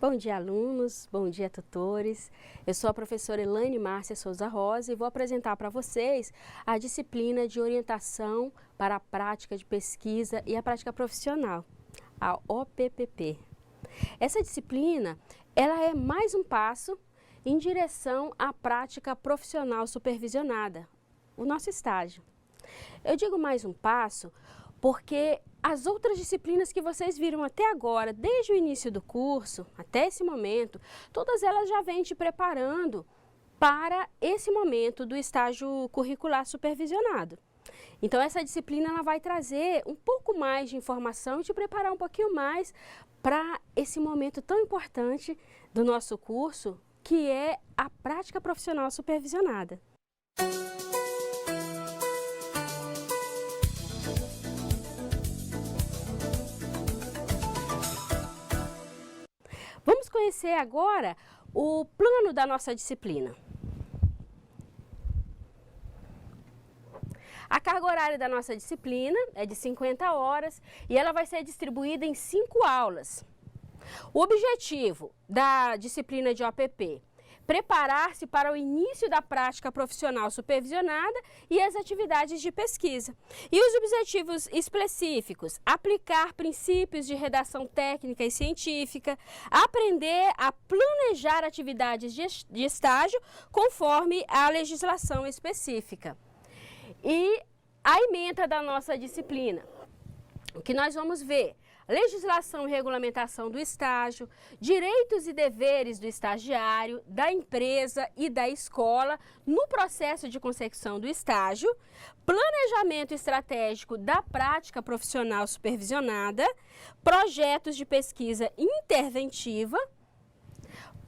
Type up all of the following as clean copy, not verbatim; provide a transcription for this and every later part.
Bom dia, alunos. Bom dia, tutores. Eu sou a professora Elaine Márcia Souza Rosa e vou apresentar para vocês a disciplina de orientação para a prática de pesquisa e a prática profissional, a OPPP. Essa disciplina, ela é mais um passo em direção à prática profissional supervisionada, o nosso estágio. Eu digo mais um passo porque as outras disciplinas que vocês viram até agora, desde o início do curso, até esse momento, todas elas já vêm te preparando para esse momento do estágio curricular supervisionado. Então, essa disciplina ela vai trazer um pouco mais de informação e te preparar um pouquinho mais para esse momento tão importante do nosso curso, que é a prática profissional supervisionada. Vamos conhecer agora o plano da nossa disciplina. A carga horária da nossa disciplina é de 50 horas e ela vai ser distribuída em 5 aulas. O objetivo da disciplina de OPP: preparar-se para o início da prática profissional supervisionada e as atividades de pesquisa. E os objetivos específicos: aplicar princípios de redação técnica e científica, aprender a planejar atividades de estágio conforme a legislação específica. E a ementa da nossa disciplina, o que nós vamos ver: legislação e regulamentação do estágio, direitos e deveres do estagiário, da empresa e da escola no processo de consecução do estágio, planejamento estratégico da prática profissional supervisionada, projetos de pesquisa interventiva,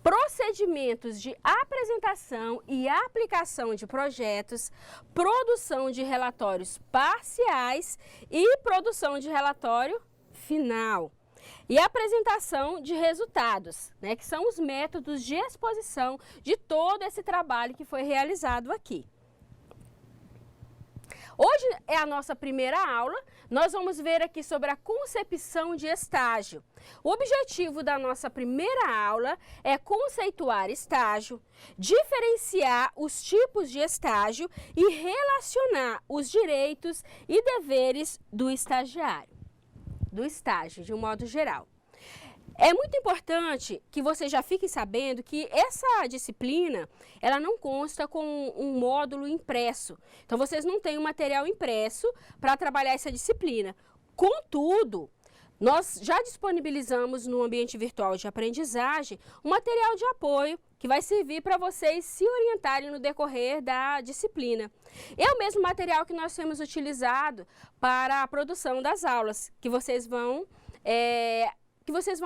procedimentos de apresentação e aplicação de projetos, produção de relatórios parciais e produção de relatório final. E a apresentação de resultados, que são os métodos de exposição de todo esse trabalho que foi realizado aqui. Hoje é a nossa primeira aula, nós vamos ver aqui sobre a concepção de estágio. O objetivo da nossa primeira aula é conceituar estágio, diferenciar os tipos de estágio e relacionar os direitos e deveres do estagiário, do estágio de um modo geral. É muito importante que vocês já fiquem sabendo que essa disciplina, ela não consta com um módulo impresso. Então, vocês não têm um material impresso para trabalhar essa disciplina. Contudo, nós já disponibilizamos no ambiente virtual de aprendizagem um material de apoio que vai servir para vocês se orientarem no decorrer da disciplina. É o mesmo material que nós temos utilizado para a produção das aulas, que vocês vão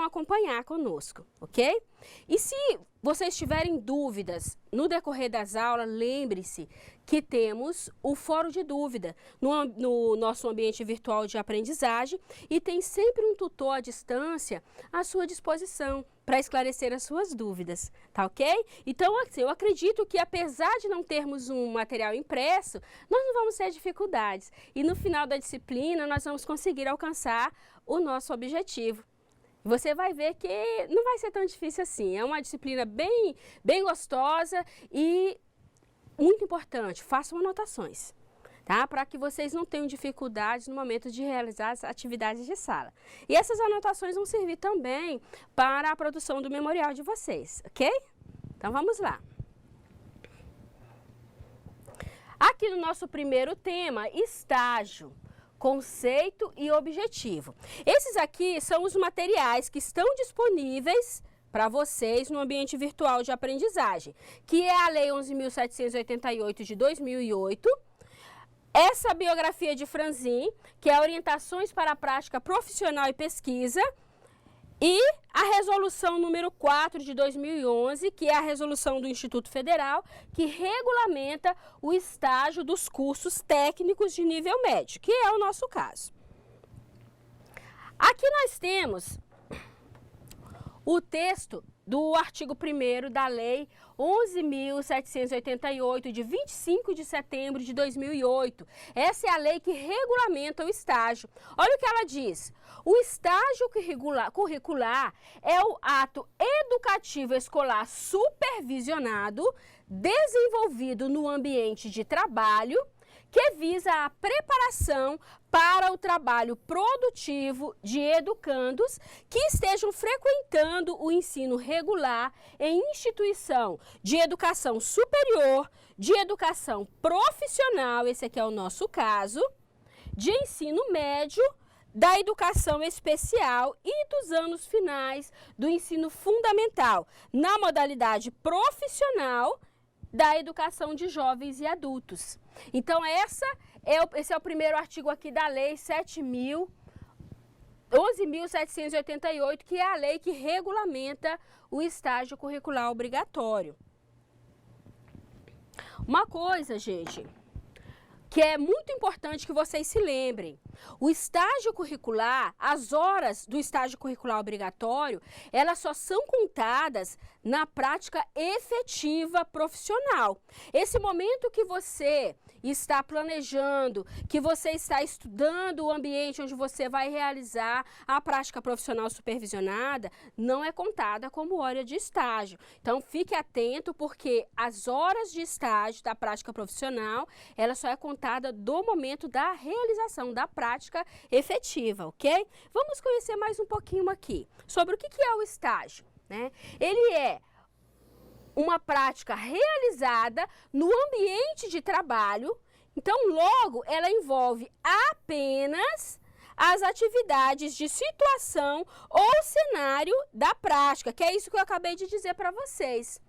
acompanhar conosco, ok? E se vocês tiverem dúvidas no decorrer das aulas, lembre-se que temos o fórum de dúvida no nosso ambiente virtual de aprendizagem e tem sempre um tutor à distância à sua disposição para esclarecer as suas dúvidas, tá ok? Então, eu acredito que apesar de não termos um material impresso, nós não vamos ter dificuldades e no final da disciplina nós vamos conseguir alcançar o nosso objetivo. Você vai ver que não vai ser tão difícil assim, é uma disciplina bem gostosa e muito importante, façam anotações, tá? Para que vocês não tenham dificuldades no momento de realizar as atividades de sala. E essas anotações vão servir também para a produção do memorial de vocês, ok? Então vamos lá. Aqui no nosso primeiro tema, estágio. Conceito e objetivo. Esses aqui são os materiais que estão disponíveis para vocês no ambiente virtual de aprendizagem, que é a Lei 11.788 de 2008, essa biografia de Franzin, que é Orientações para a Prática Profissional e Pesquisa, e a resolução número 4 de 2011, que é a resolução do Instituto Federal, que regulamenta o estágio dos cursos técnicos de nível médio, que é o nosso caso. Aqui nós temos o texto do artigo 1º da Lei 11.788, de 25 de setembro de 2008. Essa é a lei que regulamenta o estágio. Olha o que ela diz. O estágio curricular é o ato educativo escolar supervisionado, desenvolvido no ambiente de trabalho, que visa a preparação para o trabalho produtivo de educandos que estejam frequentando o ensino regular em instituição de educação superior, de educação profissional, esse aqui é o nosso caso, de ensino médio, da educação especial e dos anos finais do ensino fundamental, na modalidade profissional da educação de jovens e adultos. Então, esse é o primeiro artigo aqui da Lei 11.788, que é a lei que regulamenta o estágio curricular obrigatório. Uma coisa, gente, que é muito importante que vocês se lembrem. O estágio curricular, as horas do estágio curricular obrigatório, elas só são contadas na prática efetiva profissional. Esse momento que você está planejando, que você está estudando o ambiente onde você vai realizar a prática profissional supervisionada, não é contada como hora de estágio. Então, fique atento, porque as horas de estágio da prática profissional, ela só é contada do momento da realização da prática efetiva, ok? Vamos conhecer mais um pouquinho aqui sobre o que é o estágio, né? Ele é uma prática realizada no ambiente de trabalho, então logo ela envolve apenas as atividades de situação ou cenário da prática, que é isso que eu acabei de dizer para vocês.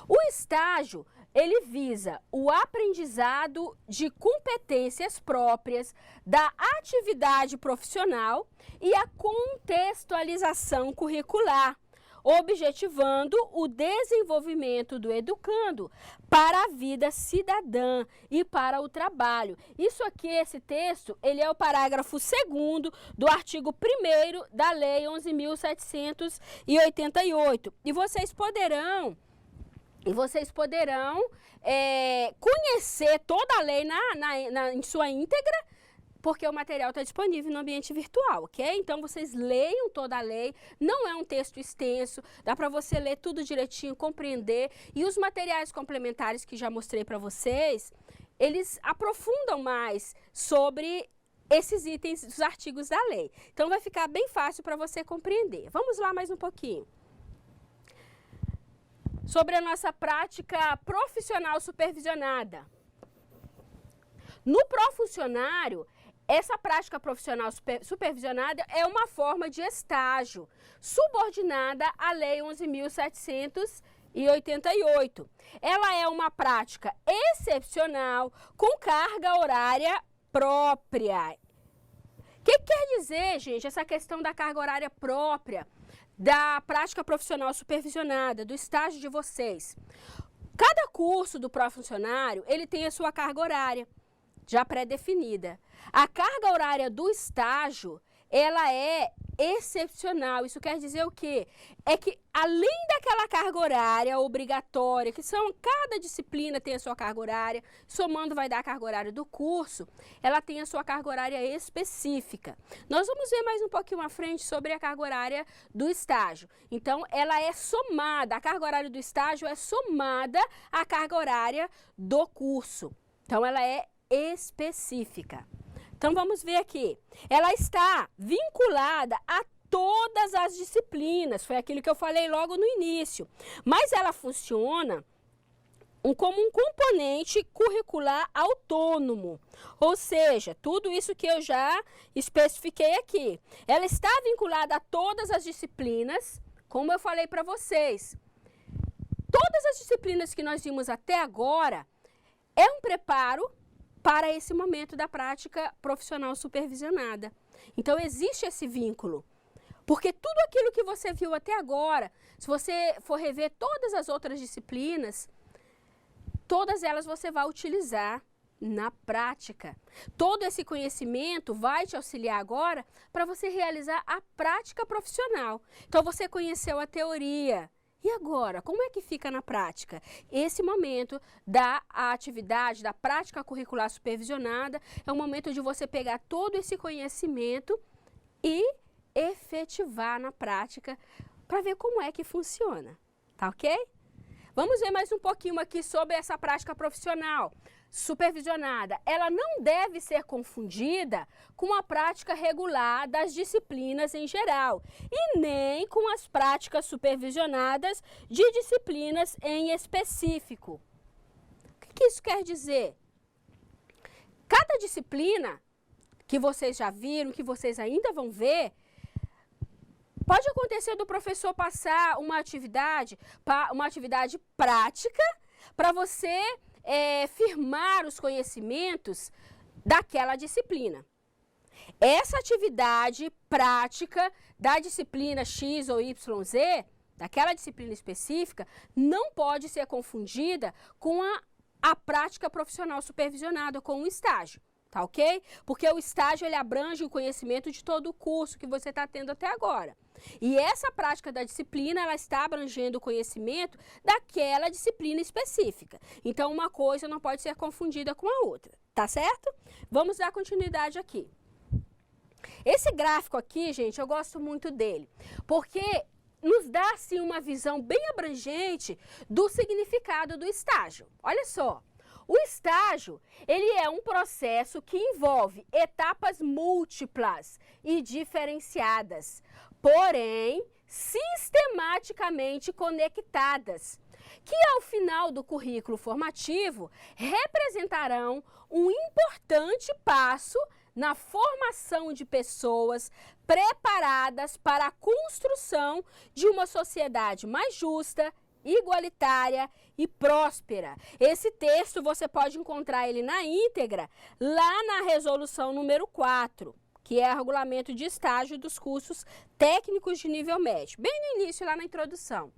O estágio, ele visa o aprendizado de competências próprias da atividade profissional e a contextualização curricular, objetivando o desenvolvimento do educando para a vida cidadã e para o trabalho. Isso aqui, esse texto, ele é o parágrafo 2º do artigo 1º da Lei 11.788. E vocês poderão conhecer toda a lei em sua íntegra, porque o material está disponível no ambiente virtual, ok? Então, vocês leiam toda a lei, não é um texto extenso, dá para você ler tudo direitinho, compreender. E os materiais complementares que já mostrei para vocês, eles aprofundam mais sobre esses itens dos artigos da lei. Então, vai ficar bem fácil para você compreender. Vamos lá mais um pouquinho. Sobre a nossa prática profissional supervisionada. No profuncionário, essa prática profissional supervisionada é uma forma de estágio, subordinada à Lei 11.788. Ela é uma prática excepcional, com carga horária própria. O que quer dizer, gente, essa questão da carga horária própria, da prática profissional supervisionada, do estágio de vocês? Cada curso do profuncionário, ele tem a sua carga horária já pré-definida. A carga horária do estágio, ela é excepcional. Isso quer dizer o quê? É que além daquela carga horária obrigatória, que cada disciplina tem a sua carga horária, somando vai dar a carga horária do curso, ela tem a sua carga horária específica. Nós vamos ver mais um pouquinho à frente sobre a carga horária do estágio. Então, ela é somada, a carga horária do estágio é somada à carga horária do curso. Então, ela é específica. Então, vamos ver aqui. Ela está vinculada a todas as disciplinas, foi aquilo que eu falei logo no início. Mas ela funciona como um componente curricular autônomo. Ou seja, tudo isso que eu já especifiquei aqui. Ela está vinculada a todas as disciplinas, como eu falei para vocês. Todas as disciplinas que nós vimos até agora é um preparo para esse momento da prática profissional supervisionada. Então, existe esse vínculo. Porque tudo aquilo que você viu até agora, se você for rever todas as outras disciplinas, todas elas você vai utilizar na prática. Todo esse conhecimento vai te auxiliar agora para você realizar a prática profissional. Então, você conheceu a teoria, E agora, como é que fica na prática? Esse momento da atividade, da prática curricular supervisionada, é o momento de você pegar todo esse conhecimento e efetivar na prática para ver como é que funciona, tá ok? Vamos ver mais um pouquinho aqui sobre essa prática profissional supervisionada. Ela não deve ser confundida com a prática regular das disciplinas em geral e nem com as práticas supervisionadas de disciplinas em específico. O que isso quer dizer? Cada disciplina que vocês já viram, que vocês ainda vão ver, pode acontecer do professor passar uma atividade prática para você firmar os conhecimentos daquela disciplina. Essa atividade prática da disciplina X ou YZ, daquela disciplina específica, não pode ser confundida com a prática profissional supervisionada, com o estágio. Tá ok? Porque o estágio ele abrange o conhecimento de todo o curso que você está tendo até agora. E essa prática da disciplina, ela está abrangendo o conhecimento daquela disciplina específica. Então, uma coisa não pode ser confundida com a outra, tá certo? Vamos dar continuidade aqui. Esse gráfico aqui, gente, eu gosto muito dele, porque nos dá, assim, uma visão bem abrangente do significado do estágio. Olha só. O estágio, ele é um processo que envolve etapas múltiplas e diferenciadas, porém sistematicamente conectadas, que ao final do currículo formativo representarão um importante passo na formação de pessoas preparadas para a construção de uma sociedade mais justa, igualitária e próspera. Esse texto você pode encontrar ele na íntegra lá na resolução número 4, que é o regulamento de estágio dos cursos técnicos de nível médio, bem no início, lá na introdução.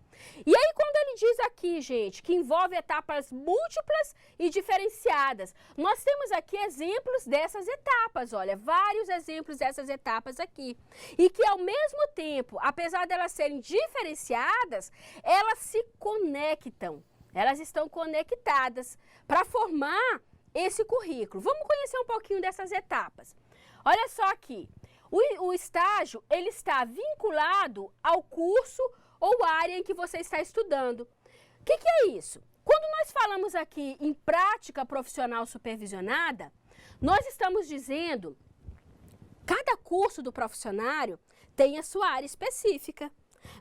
E aí, quando ele diz aqui, gente, que envolve etapas múltiplas e diferenciadas, nós temos aqui exemplos dessas etapas, olha, vários exemplos dessas etapas aqui. E que, ao mesmo tempo, apesar de elas serem diferenciadas, elas se conectam, elas estão conectadas para formar esse currículo. Vamos conhecer um pouquinho dessas etapas. Olha só aqui, o estágio, ele está vinculado ao curso ou área em que você está estudando. O que é isso? Quando nós falamos aqui em prática profissional supervisionada, nós estamos dizendo que cada curso do profissionário tem a sua área específica.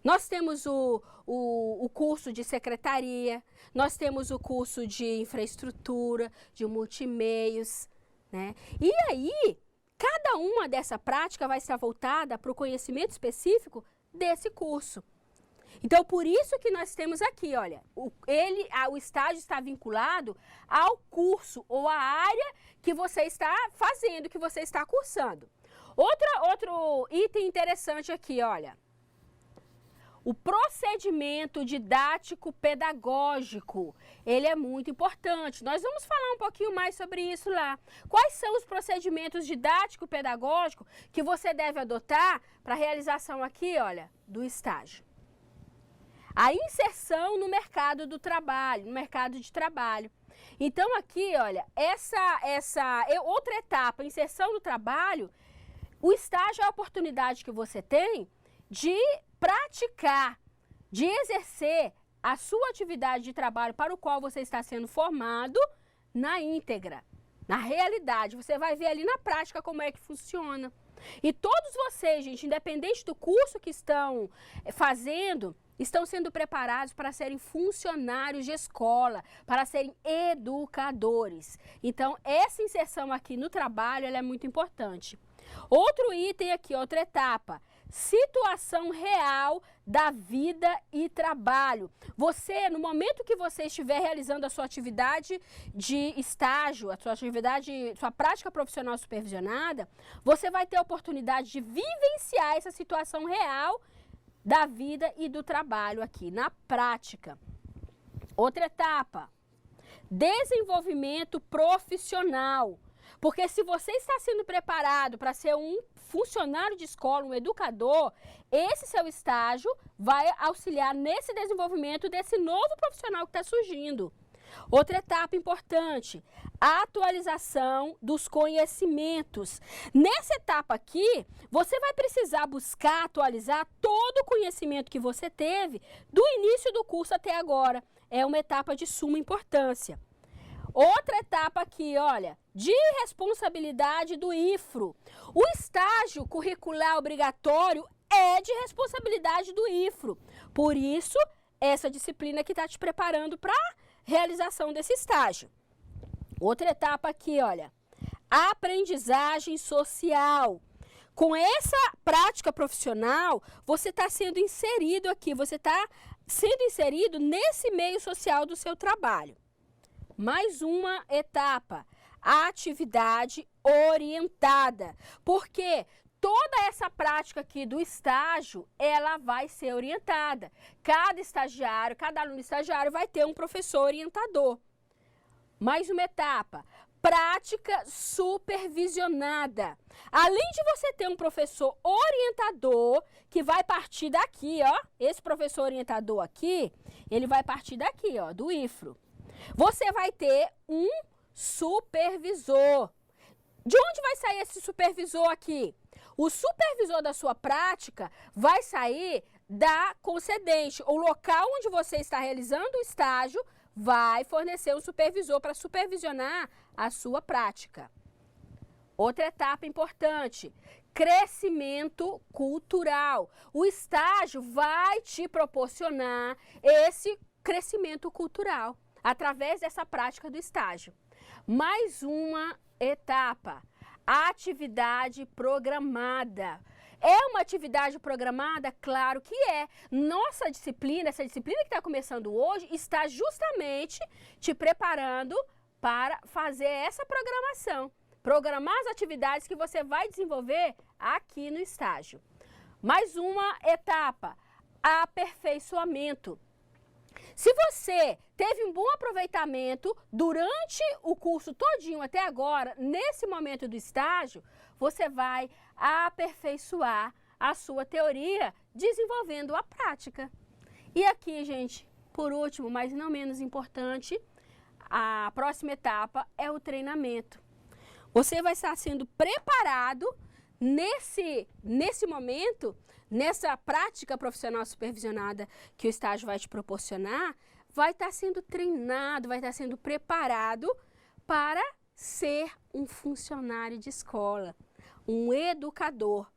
Nós temos o curso de secretaria, nós temos o curso de infraestrutura, de multimeios, né? E aí, cada uma dessa prática vai estar voltada para o conhecimento específico desse curso. Então, por isso que nós temos aqui, olha, o estágio está vinculado ao curso ou à área que você está fazendo, que você está cursando. Outro item interessante aqui, olha, o procedimento didático-pedagógico, ele é muito importante. Nós vamos falar um pouquinho mais sobre isso lá. Quais são os procedimentos didático-pedagógicos que você deve adotar para a realização aqui, olha, do estágio? A inserção no mercado do trabalho, no mercado de trabalho. Então, aqui, olha, essa outra etapa, inserção no trabalho, o estágio é a oportunidade que você tem de praticar, de exercer a sua atividade de trabalho para o qual você está sendo formado na íntegra, na realidade. Você vai ver ali na prática como é que funciona. E todos vocês, gente, independente do curso que estão fazendo, estão sendo preparados para serem funcionários de escola, para serem educadores. Então, essa inserção aqui no trabalho, ela é muito importante. Outro item aqui, outra etapa, situação real da vida e trabalho. Você, no momento que você estiver realizando a sua atividade de estágio, a sua atividade, sua prática profissional supervisionada, você vai ter a oportunidade de vivenciar essa situação real da vida e do trabalho aqui, na prática. Outra etapa, desenvolvimento profissional. Porque se você está sendo preparado para ser um funcionário de escola, um educador, esse seu estágio vai auxiliar nesse desenvolvimento desse novo profissional que está surgindo. Outra etapa importante, a atualização dos conhecimentos. Nessa etapa aqui, você vai precisar buscar atualizar todo o conhecimento que você teve do início do curso até agora. É uma etapa de suma importância. Outra etapa aqui, olha, de responsabilidade do IFRO. O estágio curricular obrigatório é de responsabilidade do IFRO. Por isso, essa disciplina que está te preparando para a realização desse estágio. Outra etapa aqui, olha, aprendizagem social. Com essa prática profissional, você está sendo inserido aqui, você está sendo inserido nesse meio social do seu trabalho. Mais uma etapa, a atividade orientada, porque toda essa prática aqui do estágio, ela vai ser orientada. Cada estagiário, cada aluno estagiário vai ter um professor orientador. Mais uma etapa, prática supervisionada. Além de você ter um professor orientador, que vai partir daqui, ó, esse professor orientador aqui, ele vai partir daqui, ó, do IFRO. Você vai ter um supervisor. De onde vai sair esse supervisor aqui? O supervisor da sua prática vai sair da concedente. O local onde você está realizando o estágio vai fornecer um supervisor para supervisionar a sua prática. Outra etapa importante, crescimento cultural. O estágio vai te proporcionar esse crescimento cultural através dessa prática do estágio. Mais uma etapa, atividade programada. É uma atividade programada? Claro que é. Nossa disciplina, essa disciplina que está começando hoje, está justamente te preparando para fazer essa programação. Programar as atividades que você vai desenvolver aqui no estágio. Mais uma etapa, aperfeiçoamento. Se você teve um bom aproveitamento durante o curso todinho até agora, nesse momento do estágio, você vai aperfeiçoar a sua teoria desenvolvendo a prática. E aqui, gente, por último, mas não menos importante, a próxima etapa é o treinamento. Você vai estar sendo preparado nesse momento, nessa prática profissional supervisionada que o estágio vai te proporcionar, vai estar sendo treinado, vai estar sendo preparado para ser um funcionário de escola, um educador.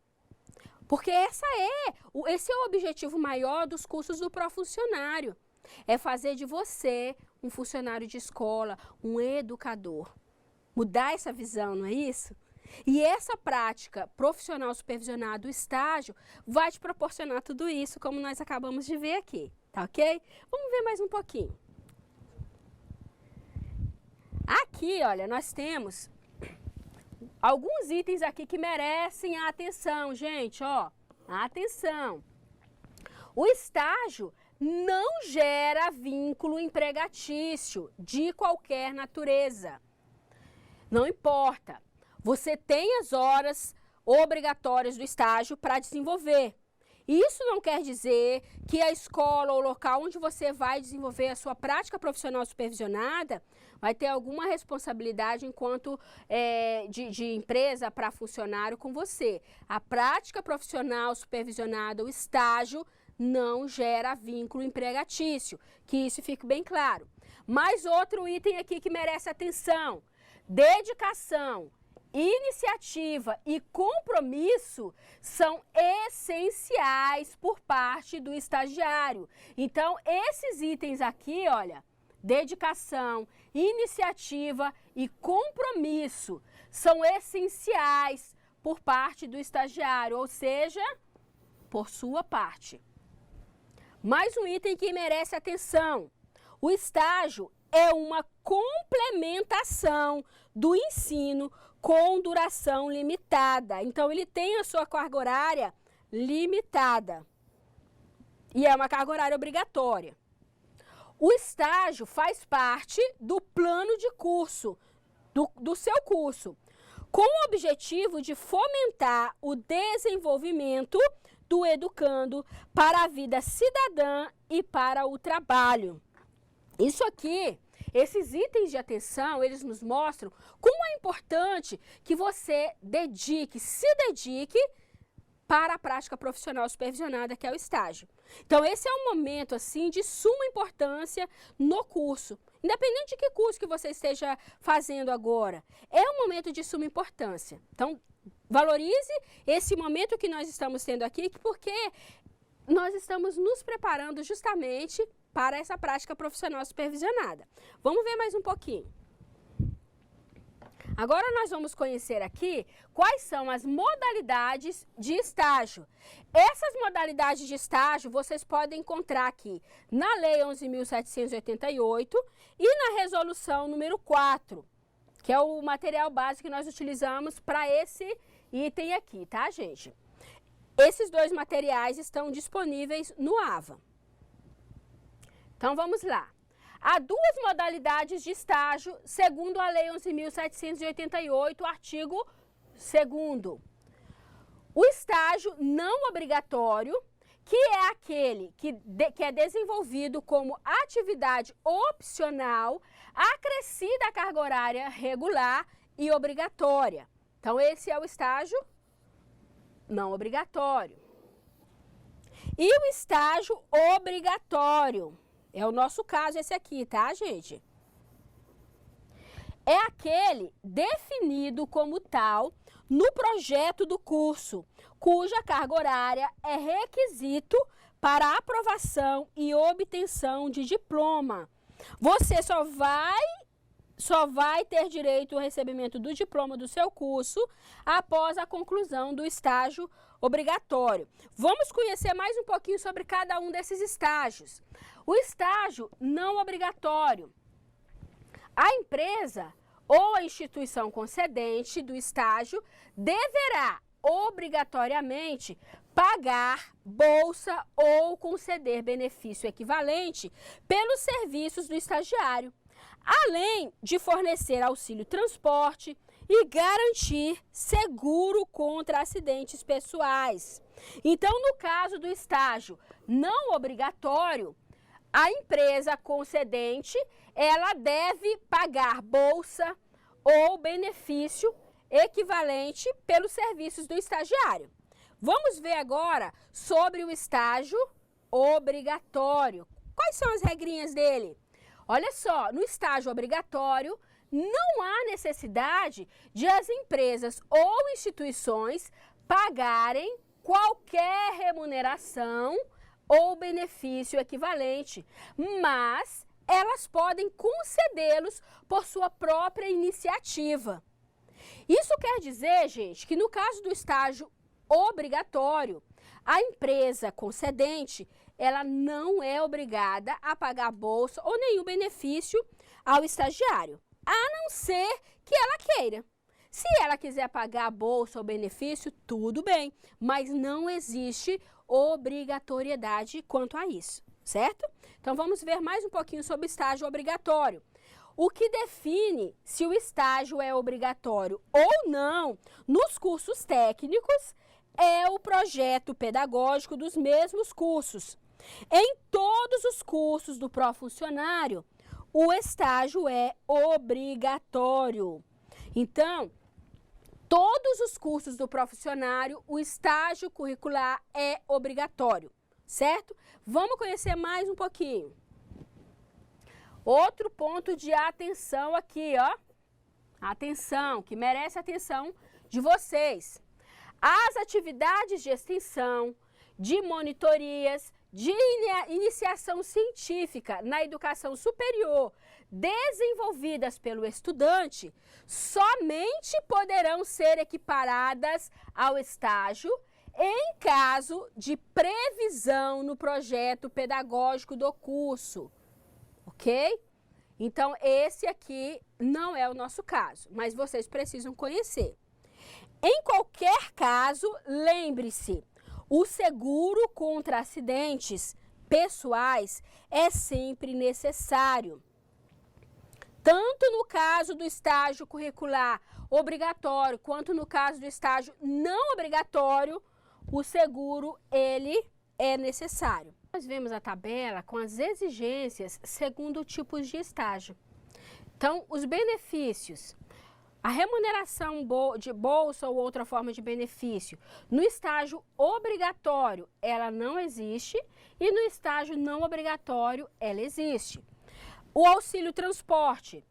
Porque esse é o objetivo maior dos cursos do Profuncionário, é fazer de você um funcionário de escola, um educador. Mudar essa visão, não é isso? E essa prática profissional supervisionada do estágio vai te proporcionar tudo isso, como nós acabamos de ver aqui, tá ok? Vamos ver mais um pouquinho. Aqui, olha, nós temos alguns itens aqui que merecem a atenção, gente, ó, atenção. O estágio não gera vínculo empregatício de qualquer natureza. Não importa. Você tem as horas obrigatórias do estágio para desenvolver. Isso não quer dizer que a escola ou o local onde você vai desenvolver a sua prática profissional supervisionada vai ter alguma responsabilidade enquanto de empresa para funcionário com você. A prática profissional supervisionada, o estágio, não gera vínculo empregatício, que isso fique bem claro. Mais outro item aqui que merece atenção, dedicação, iniciativa e compromisso são essenciais por parte do estagiário. Então, esses itens aqui, olha, dedicação, iniciativa e compromisso são essenciais por parte do estagiário, ou seja, por sua parte. Mais um item que merece atenção. O estágio é uma complementação do ensino com duração limitada. Então, ele tem a sua carga horária limitada. E é uma carga horária obrigatória. O estágio faz parte do plano de curso, do seu curso. com o objetivo de fomentar o desenvolvimento do educando para a vida cidadã e para o trabalho. Isso aqui, esses itens de atenção, eles nos mostram como é importante que você se dedique para a prática profissional supervisionada, que é o estágio. Então, esse é um momento, assim, de suma importância no curso. Independente de que curso que você esteja fazendo agora, é um momento de suma importância. Então, valorize esse momento que nós estamos tendo aqui, porque nós estamos nos preparando justamente para essa prática profissional supervisionada. Vamos ver mais um pouquinho. Agora nós vamos conhecer aqui quais são as modalidades de estágio. Essas modalidades de estágio vocês podem encontrar aqui na Lei 11.788 e na Resolução número 4, que é o material básico que nós utilizamos para esse item aqui, tá, gente? Esses dois materiais estão disponíveis no AVA. Então, vamos lá. Há duas modalidades de estágio, segundo a Lei 11.788, artigo 2º. O estágio não obrigatório, que é aquele que é desenvolvido como atividade opcional, acrescida à carga horária regular e obrigatória. Então, esse é o estágio não obrigatório. E o estágio obrigatório, é o nosso caso esse aqui, tá, gente? É aquele definido como tal no projeto do curso, cuja carga horária é requisito para aprovação e obtenção de diploma. Você só vai ter direito ao recebimento do diploma do seu curso após a conclusão do estágio obrigatório. Vamos conhecer mais um pouquinho sobre cada um desses estágios. O estágio não obrigatório. A empresa ou a instituição concedente do estágio deverá obrigatoriamente pagar bolsa ou conceder benefício equivalente pelos serviços do estagiário, além de fornecer auxílio transporte e garantir seguro contra acidentes pessoais. Então, no caso do estágio não obrigatório, a empresa concedente, ela deve pagar bolsa ou benefício equivalente pelos serviços do estagiário. Vamos ver agora sobre o estágio obrigatório. Quais são as regrinhas dele? Olha só, no estágio obrigatório, não há necessidade de as empresas ou instituições pagarem qualquer remuneração ou benefício equivalente, mas elas podem concedê-los por sua própria iniciativa. Isso quer dizer, gente, que no caso do estágio obrigatório, a empresa concedente, ela não é obrigada a pagar bolsa ou nenhum benefício ao estagiário, a não ser que ela queira. Se ela quiser pagar a bolsa ou benefício, tudo bem, mas não existe obrigatoriedade quanto a isso, certo? Então, vamos ver mais um pouquinho sobre o estágio obrigatório. O que define se o estágio é obrigatório ou não nos cursos técnicos é o projeto pedagógico dos mesmos cursos. Em todos os cursos do pró-funcionário, o estágio é obrigatório. Então, todos os cursos do pró-funcionário, o estágio curricular é obrigatório, certo? Vamos conhecer mais um pouquinho. Outro ponto de atenção aqui, ó. Atenção, que merece atenção de vocês. As atividades de extensão, de monitorias, de iniciação científica na educação superior desenvolvidas pelo estudante somente poderão ser equiparadas ao estágio em caso de previsão no projeto pedagógico do curso, ok? Então, esse aqui não é o nosso caso, mas vocês precisam conhecer. Em qualquer caso, lembre-se, o seguro contra acidentes pessoais é sempre necessário, tanto no caso do estágio curricular obrigatório, quanto no caso do estágio não obrigatório, o seguro, ele é necessário. Nós vemos a tabela com as exigências segundo tipos de estágio. Então, os benefícios, a remuneração de bolsa ou outra forma de benefício, no estágio obrigatório, ela não existe, e no estágio não obrigatório, ela existe. O auxílio transporte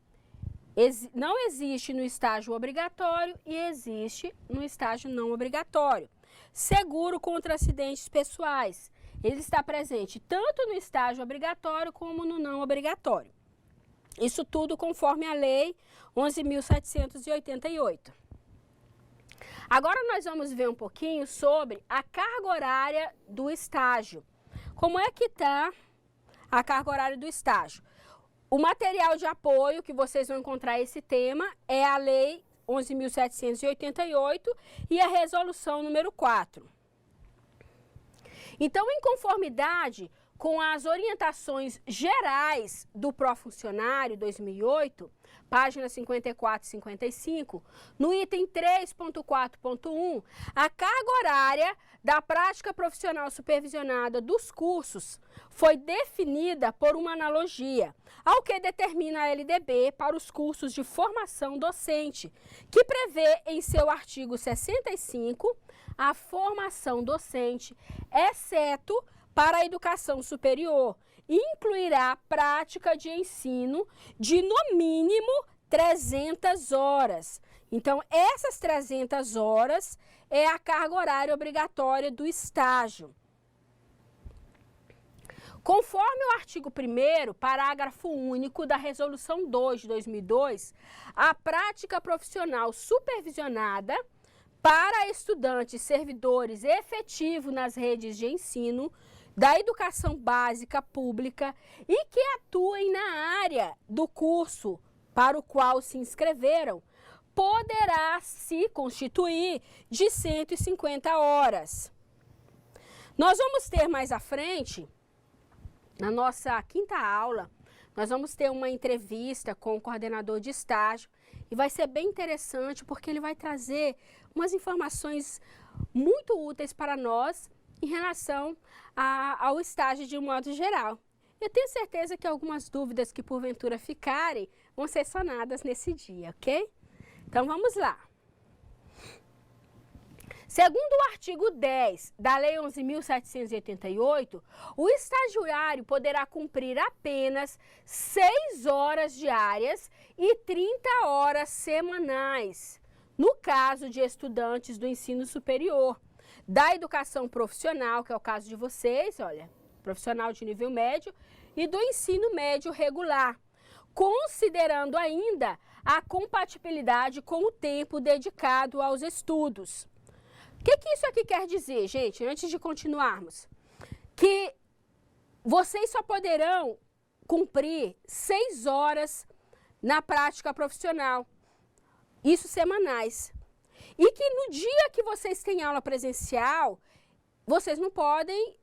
não existe no estágio obrigatório e existe no estágio não obrigatório. Seguro contra acidentes pessoais, ele está presente tanto no estágio obrigatório como no não obrigatório. Isso tudo conforme a Lei 11.788. Agora nós vamos ver um pouquinho sobre a carga horária do estágio. Como é que está a carga horária do estágio? O material de apoio que vocês vão encontrar esse tema é a Lei 11.788 e a Resolução número 4. Então, em conformidade com as orientações gerais do Profuncionário 2008, páginas 54 e 55, no item 3.4.1, a carga horária da prática profissional supervisionada dos cursos foi definida por uma analogia ao que determina a LDB para os cursos de formação docente, que prevê em seu artigo 65 a formação docente, exceto para a educação superior, incluirá prática de ensino de no mínimo 300 horas. Então, essas 300 horas é a carga horária obrigatória do estágio. Conforme o artigo 1º, parágrafo único da Resolução 2 de 2002, a prática profissional supervisionada para estudantes servidores efetivos nas redes de ensino da educação básica pública e que atuem na área do curso para o qual se inscreveram, poderá se constituir de 150 horas. Nós vamos ter mais à frente, na nossa 5ª aula, nós vamos ter uma entrevista com o coordenador de estágio e vai ser bem interessante porque ele vai trazer umas informações muito úteis para nós em relação ao estágio de um modo geral. Eu tenho certeza que algumas dúvidas que porventura ficarem vão ser sanadas nesse dia, ok? Então vamos lá. Segundo o artigo 10 da Lei 11.788, o estagiário poderá cumprir apenas 6 horas diárias e 30 horas semanais, no caso de estudantes do ensino superior, da educação profissional, que é o caso de vocês, olha, profissional de nível médio, e do ensino médio regular, considerando ainda a compatibilidade com o tempo dedicado aos estudos. O que isso aqui quer dizer, gente, antes de continuarmos? Que vocês só poderão cumprir 6 horas na prática profissional, isso semanais. E que no dia que vocês têm aula presencial, vocês não podem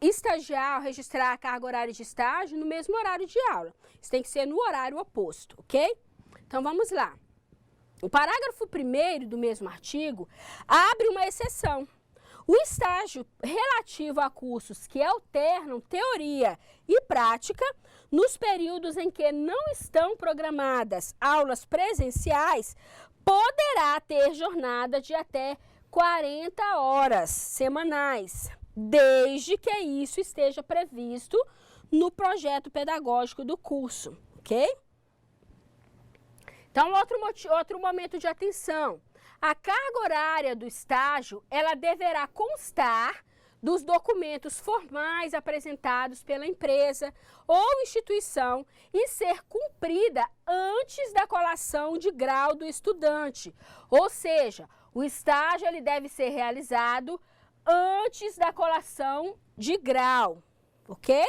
estagiar, registrar a carga horária de estágio no mesmo horário de aula. Isso tem que ser no horário oposto, ok? Então vamos lá. O parágrafo 1º do mesmo artigo abre uma exceção. O estágio relativo a cursos que alternam teoria e prática nos períodos em que não estão programadas aulas presenciais poderá ter jornada de até 40 horas semanais, desde que isso esteja previsto no projeto pedagógico do curso, ok? Então, outro momento de atenção. A carga horária do estágio, ela deverá constar dos documentos formais apresentados pela empresa ou instituição e ser cumprida antes da colação de grau do estudante. Ou seja, o estágio ele deve ser realizado antes da colação de grau, ok?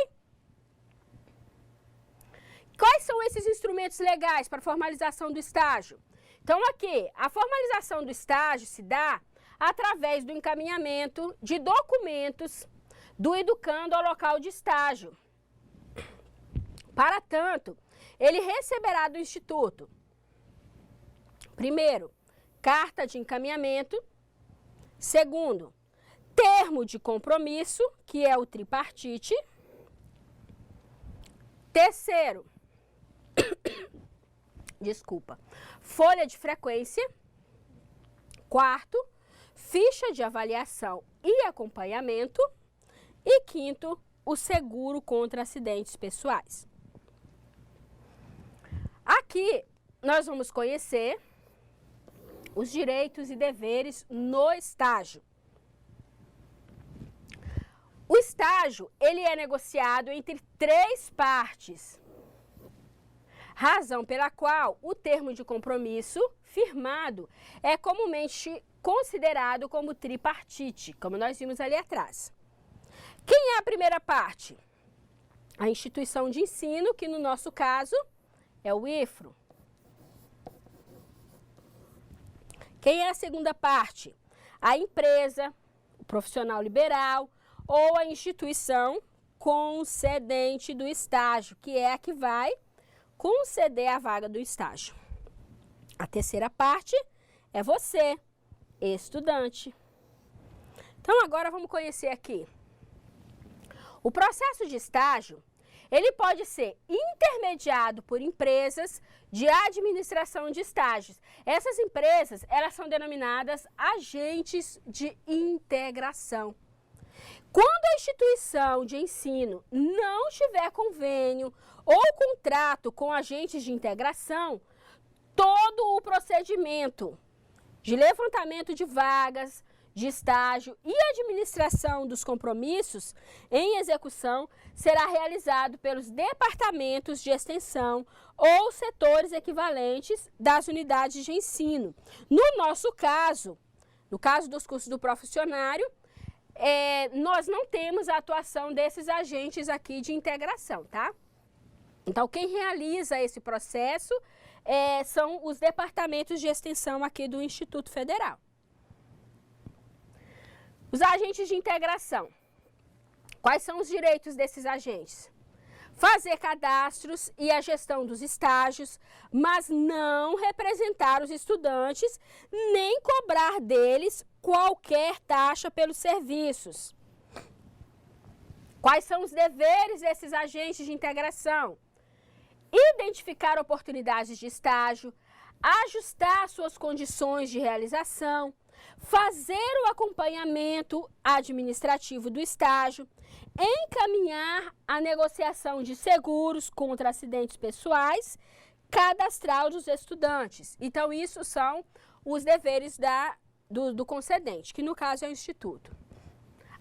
Quais são esses instrumentos legais para a formalização do estágio? Então, aqui, a formalização do estágio se dá através do encaminhamento de documentos do educando ao local de estágio. Para tanto, ele receberá do Instituto? Primeiro, carta de encaminhamento. Segundo, termo de compromisso, que é o tripartite. Terceiro, folha de frequência. Quarto, ficha de avaliação e acompanhamento. E quinto, o seguro contra acidentes pessoais. Aqui nós vamos conhecer os direitos e deveres no estágio. O estágio, ele é negociado entre 3 partes, razão pela qual o termo de compromisso firmado é comumente considerado como tripartite, como nós vimos ali atrás. Quem é a primeira parte? A instituição de ensino, que no nosso caso é o IFRO. Quem é a segunda parte? A empresa, o profissional liberal ou a instituição concedente do estágio, que é a que vai conceder a vaga do estágio. A terceira parte é você, estudante. Então, agora vamos conhecer aqui. O processo de estágio, ele pode ser intermediado por empresas de administração de estágios. Essas empresas, elas são denominadas agentes de integração. Quando a instituição de ensino não tiver convênio ou contrato com agentes de integração, todo o procedimento de levantamento de vagas, de estágio e administração dos compromissos em execução será realizado pelos departamentos de extensão ou setores equivalentes das unidades de ensino. No nosso caso, no caso dos cursos do profissionário, nós não temos a atuação desses agentes aqui de integração, tá? Então, quem realiza esse processo são os departamentos de extensão aqui do Instituto Federal. Os agentes de integração. Quais são os direitos desses agentes? Fazer cadastros e a gestão dos estágios, mas não representar os estudantes, nem cobrar deles qualquer taxa pelos serviços. Quais são os deveres desses agentes de integração? Identificar oportunidades de estágio, ajustar suas condições de realização, fazer o acompanhamento administrativo do estágio, encaminhar a negociação de seguros contra acidentes pessoais, cadastrar os estudantes. Então, isso são os deveres do concedente, que no caso é o Instituto.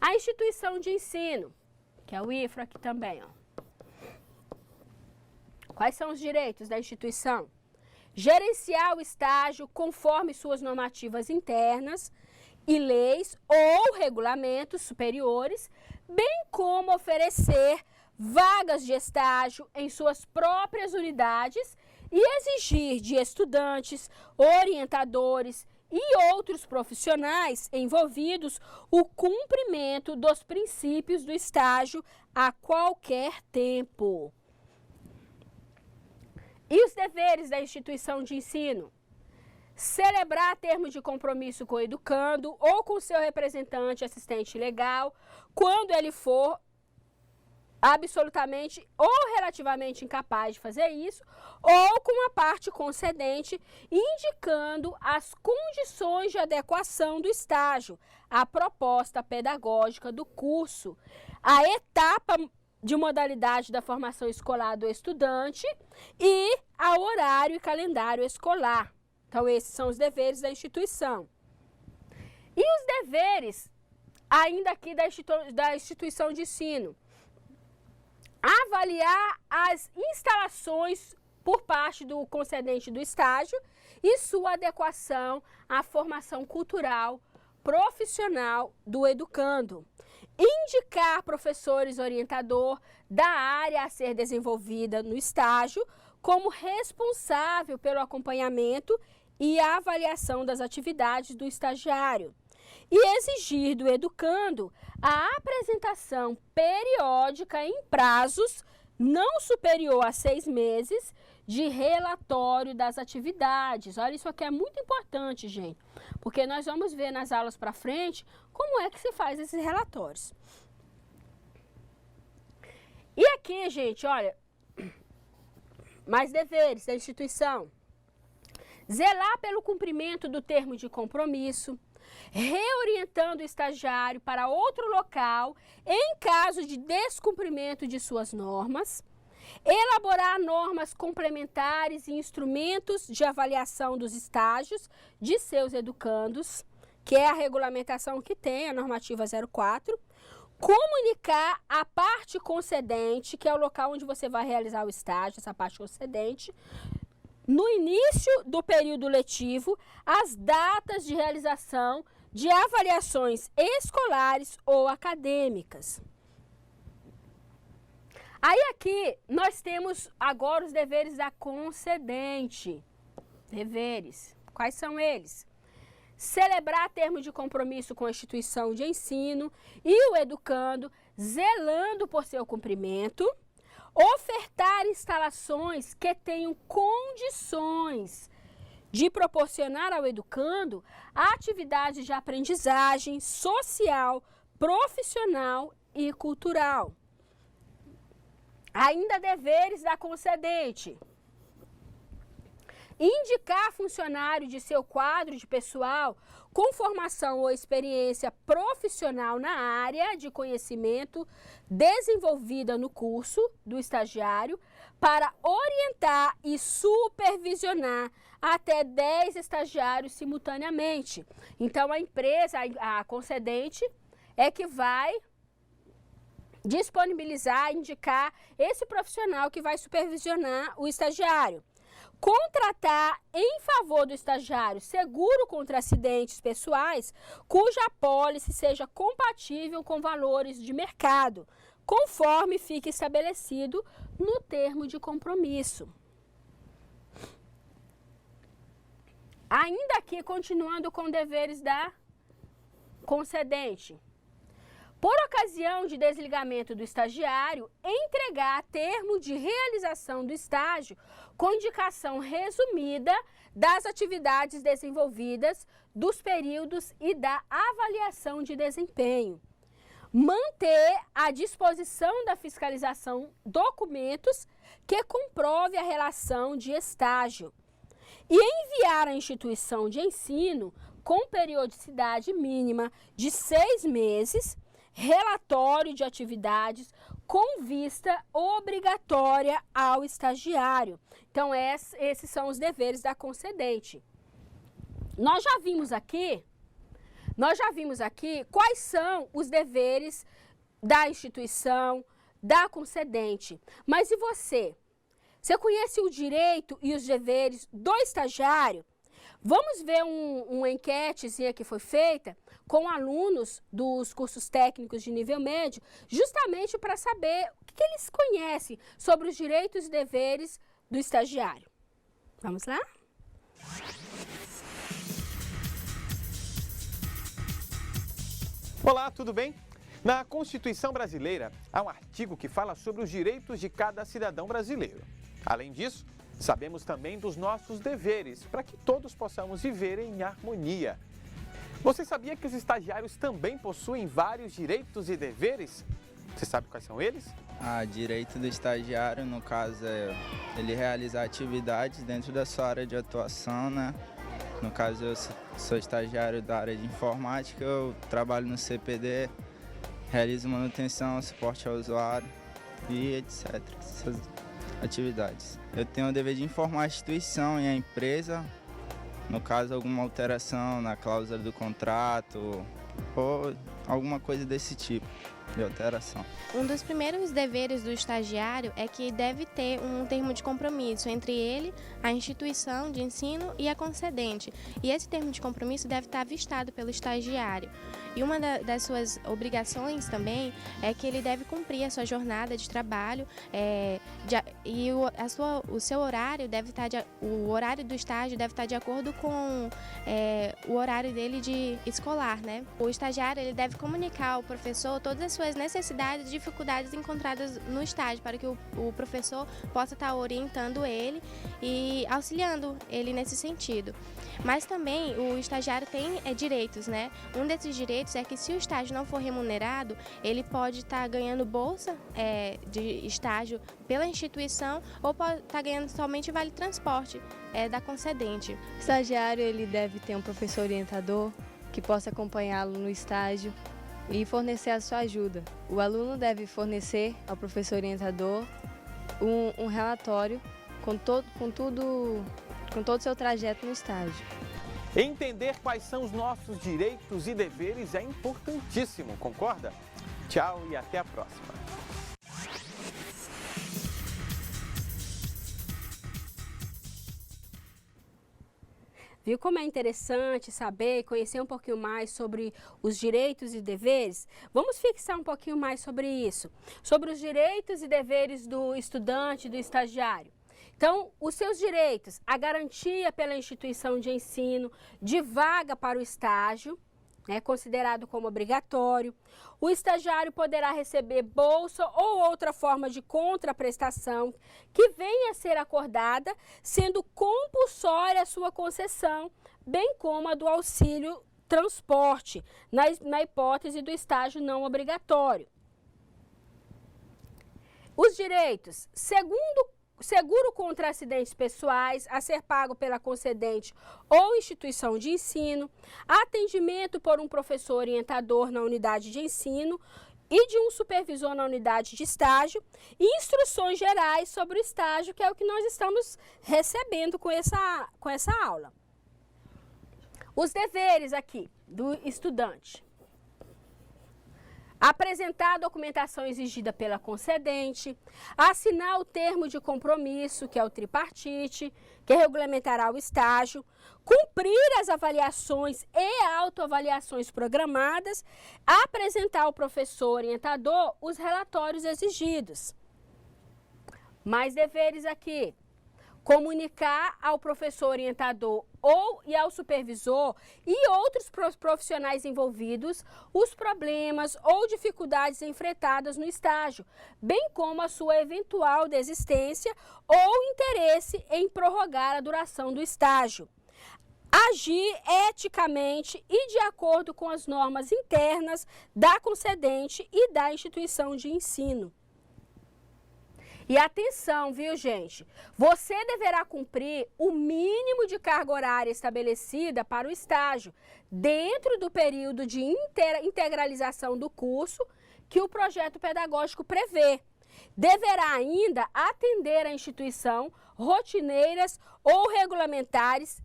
A instituição de ensino, que é o IFRO aqui também, ó. Quais são os direitos da instituição? Gerenciar o estágio conforme suas normativas internas e leis ou regulamentos superiores, bem como oferecer vagas de estágio em suas próprias unidades e exigir de estudantes, orientadores e outros profissionais envolvidos o cumprimento dos princípios do estágio a qualquer tempo. E os deveres da instituição de ensino? Celebrar termo de compromisso com o educando ou com seu representante assistente legal, quando ele for absolutamente ou relativamente incapaz de fazer isso, ou com a parte concedente, indicando as condições de adequação do estágio, a proposta pedagógica do curso, a etapa de modalidade da formação escolar do estudante e ao horário e calendário escolar. Então, esses são os deveres da instituição. E os deveres, ainda aqui da instituição de ensino? Avaliar as instalações por parte do concedente do estágio e sua adequação à formação cultural, profissional do educando. Indicar professores orientador da área a ser desenvolvida no estágio como responsável pelo acompanhamento e avaliação das atividades do estagiário. E exigir do educando a apresentação periódica em prazos não superior a 6 meses de relatório das atividades. Olha, isso aqui é muito importante, gente, porque nós vamos ver nas aulas para frente como é que se faz esses relatórios. E aqui, gente, olha, mais deveres da instituição. Zelar pelo cumprimento do termo de compromisso, reorientando o estagiário para outro local em caso de descumprimento de suas normas, elaborar normas complementares e instrumentos de avaliação dos estágios de seus educandos, que é a regulamentação que tem, a normativa 04, comunicar a parte concedente, que é o local onde você vai realizar o estágio, essa parte concedente, no início do período letivo, as datas de realização de avaliações escolares ou acadêmicas. Aí aqui nós temos agora os deveres da concedente. Deveres, quais são eles? Celebrar termo de compromisso com a instituição de ensino e o educando, zelando por seu cumprimento. Ofertar instalações que tenham condições de proporcionar ao educando atividades de aprendizagem social, profissional e cultural. Ainda deveres da concedente. Indicar funcionário de seu quadro de pessoal com formação ou experiência profissional na área de conhecimento desenvolvida no curso do estagiário para orientar e supervisionar até 10 estagiários simultaneamente. Então, a empresa, a concedente, é que vai disponibilizar, indicar esse profissional que vai supervisionar o estagiário. Contratar em favor do estagiário seguro contra acidentes pessoais, cuja apólice seja compatível com valores de mercado, conforme fique estabelecido no termo de compromisso. Ainda aqui, continuando com deveres da concedente. Por ocasião de desligamento do estagiário, entregar termo de realização do estágio com indicação resumida das atividades desenvolvidas, dos períodos e da avaliação de desempenho. Manter à disposição da fiscalização documentos que comprove a relação de estágio. E enviar à instituição de ensino, com periodicidade mínima de 6 meses, relatório de atividades com vista obrigatória ao estagiário. Então, esses são os deveres da concedente. Nós já vimos aqui quais são os deveres da instituição, da concedente. Mas e você? Você conhece o direito e os deveres do estagiário? Vamos ver uma enquetezinha que foi feita com alunos dos cursos técnicos de nível médio, justamente para saber o que eles conhecem sobre os direitos e deveres do estagiário. Vamos lá? Olá, tudo bem? Na Constituição Brasileira, há um artigo que fala sobre os direitos de cada cidadão brasileiro. Além disso, sabemos também dos nossos deveres, para que todos possamos viver em harmonia. Você sabia que os estagiários também possuem vários direitos e deveres? Você sabe quais são eles? Direito do estagiário, no caso, é ele realizar atividades dentro da sua área de atuação, né? No caso, eu sou estagiário da área de informática, eu trabalho no CPD, realizo manutenção, suporte ao usuário e etc. Essas atividades. Eu tenho o dever de informar a instituição e a empresa, no caso, alguma alteração na cláusula do contrato ou alguma coisa desse tipo de alteração. Um dos primeiros deveres do estagiário é que deve ter um termo de compromisso entre ele, a instituição de ensino e a concedente. E esse termo de compromisso deve estar avistado pelo estagiário. E uma das suas obrigações também é que ele deve cumprir a sua jornada de trabalho e o seu horário deve estar o horário do estágio deve estar de acordo com o horário dele de escolar, né? O estagiário ele deve comunicar ao professor todas as suas as necessidades e dificuldades encontradas no estágio, para que o professor possa estar orientando ele e auxiliando ele nesse sentido. Mas também o estagiário tem direitos, né? Um desses direitos é que se o estágio não for remunerado, ele pode estar ganhando bolsa de estágio pela instituição ou pode estar ganhando somente vale transporte da concedente. O estagiário ele deve ter um professor orientador que possa acompanhá-lo no estágio e fornecer a sua ajuda. O aluno deve fornecer ao professor orientador um relatório com todo o seu trajeto no estágio. Entender quais são os nossos direitos e deveres é importantíssimo, concorda? Tchau e até a próxima. Viu como é interessante saber e conhecer um pouquinho mais sobre os direitos e deveres? Vamos fixar um pouquinho mais sobre isso, sobre os direitos e deveres do estudante, do estagiário. Então, os seus direitos, a garantia pela instituição de ensino de vaga para o estágio, considerado como obrigatório. O estagiário poderá receber bolsa ou outra forma de contraprestação que venha a ser acordada, sendo compulsória a sua concessão, bem como a do auxílio transporte, na hipótese do estágio não obrigatório. Os direitos, seguro contra acidentes pessoais a ser pago pela concedente ou instituição de ensino, atendimento por um professor orientador na unidade de ensino e de um supervisor na unidade de estágio, e instruções gerais sobre o estágio, que é o que nós estamos recebendo com essa aula. Os deveres aqui do estudante. Apresentar a documentação exigida pela concedente, assinar o termo de compromisso, que é o tripartite, que regulamentará o estágio, cumprir as avaliações e autoavaliações programadas, apresentar ao professor orientador os relatórios exigidos. Mais deveres aqui. Comunicar ao professor orientador e ao supervisor e outros profissionais envolvidos os problemas ou dificuldades enfrentadas no estágio, bem como a sua eventual desistência ou interesse em prorrogar a duração do estágio. Agir eticamente e de acordo com as normas internas da concedente e da instituição de ensino. E atenção, viu, gente? Você deverá cumprir o mínimo de carga horária estabelecida para o estágio, dentro do período de integralização do curso que o projeto pedagógico prevê. Deverá ainda atender à instituição rotineiras ou regulamentares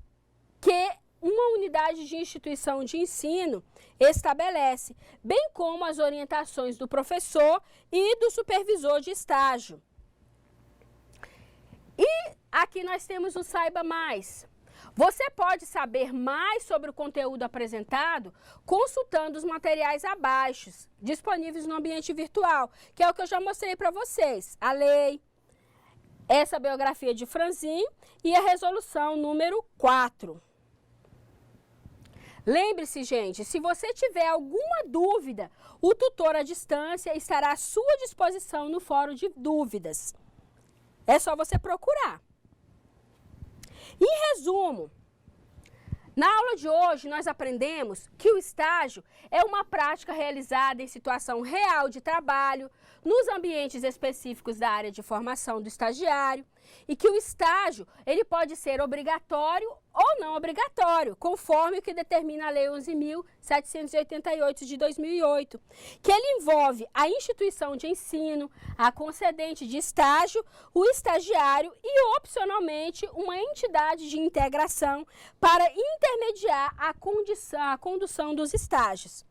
que uma unidade de instituição de ensino estabelece, bem como as orientações do professor e do supervisor de estágio. E aqui nós temos o Saiba Mais. Você pode saber mais sobre o conteúdo apresentado consultando os materiais abaixo, disponíveis no ambiente virtual, que é o que eu já mostrei para vocês. A lei, essa biografia de Franzin e a resolução número 4. Lembre-se, gente, se você tiver alguma dúvida, o tutor à distância estará à sua disposição no fórum de dúvidas. É só você procurar. Em resumo, na aula de hoje nós aprendemos que o estágio é uma prática realizada em situação real de trabalho, nos ambientes específicos da área de formação do estagiário, e que o estágio ele pode ser obrigatório ou não obrigatório, conforme o que determina a Lei 11.788 de 2008, que ele envolve a instituição de ensino, a concedente de estágio, o estagiário e, opcionalmente, uma entidade de integração para intermediar a condução dos estágios.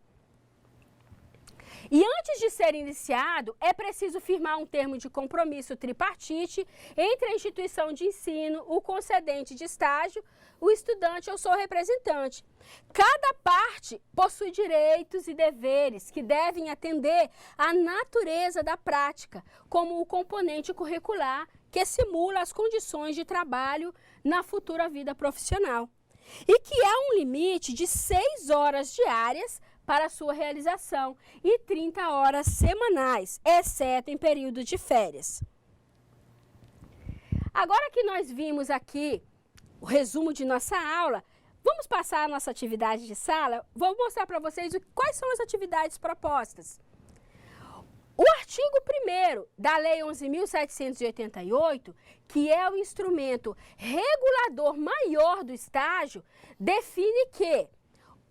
E antes de ser iniciado, é preciso firmar um termo de compromisso tripartite entre a instituição de ensino, o concedente de estágio, o estudante ou seu representante. Cada parte possui direitos e deveres que devem atender à natureza da prática, como o componente curricular que simula as condições de trabalho na futura vida profissional. E que há um limite de 6 horas diárias para sua realização e 30 horas semanais, exceto em período de férias. Agora que nós vimos aqui o resumo de nossa aula, vamos passar a nossa atividade de sala? Vou mostrar para vocês quais são as atividades propostas. O artigo 1º da Lei 11.788, que é o instrumento regulador maior do estágio, define que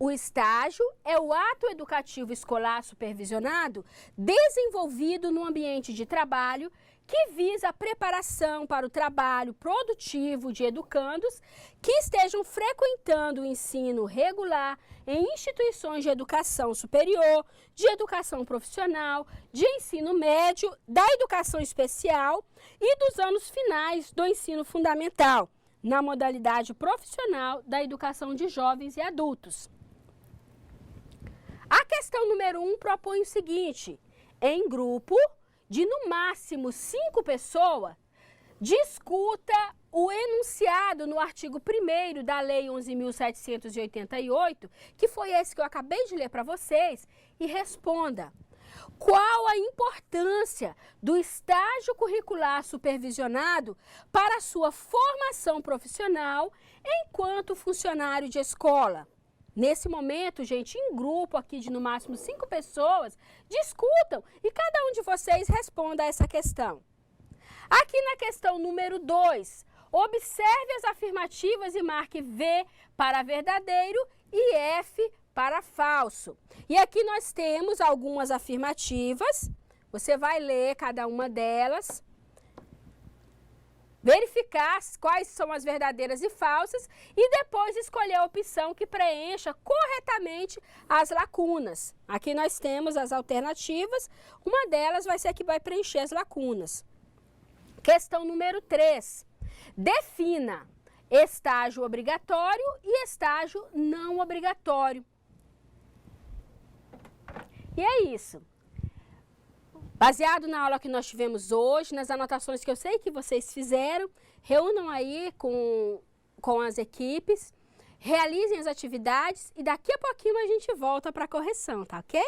o estágio é o ato educativo escolar supervisionado desenvolvido no ambiente de trabalho que visa a preparação para o trabalho produtivo de educandos que estejam frequentando o ensino regular em instituições de educação superior, de educação profissional, de ensino médio, da educação especial e dos anos finais do ensino fundamental, na modalidade profissional da educação de jovens e adultos. A questão número 1 propõe o seguinte: em grupo de no máximo 5 pessoas, discuta o enunciado no artigo 1º da Lei 11.788, que foi esse que eu acabei de ler para vocês, e responda: qual a importância do estágio curricular supervisionado para a sua formação profissional enquanto funcionário de escola? Nesse momento, gente, em grupo aqui de no máximo 5 pessoas, discutam e cada um de vocês responda a essa questão. Aqui na questão número 2, observe as afirmativas e marque V para verdadeiro e F para falso. E aqui nós temos algumas afirmativas, você vai ler cada uma delas, verificar quais são as verdadeiras e falsas e depois escolher a opção que preencha corretamente as lacunas. Aqui nós temos as alternativas, uma delas vai ser a que vai preencher as lacunas. Questão número 3. Defina estágio obrigatório e estágio não obrigatório. E é isso. Baseado na aula que nós tivemos hoje, nas anotações que eu sei que vocês fizeram, reúnam aí com as equipes, realizem as atividades e daqui a pouquinho a gente volta para a correção, tá ok?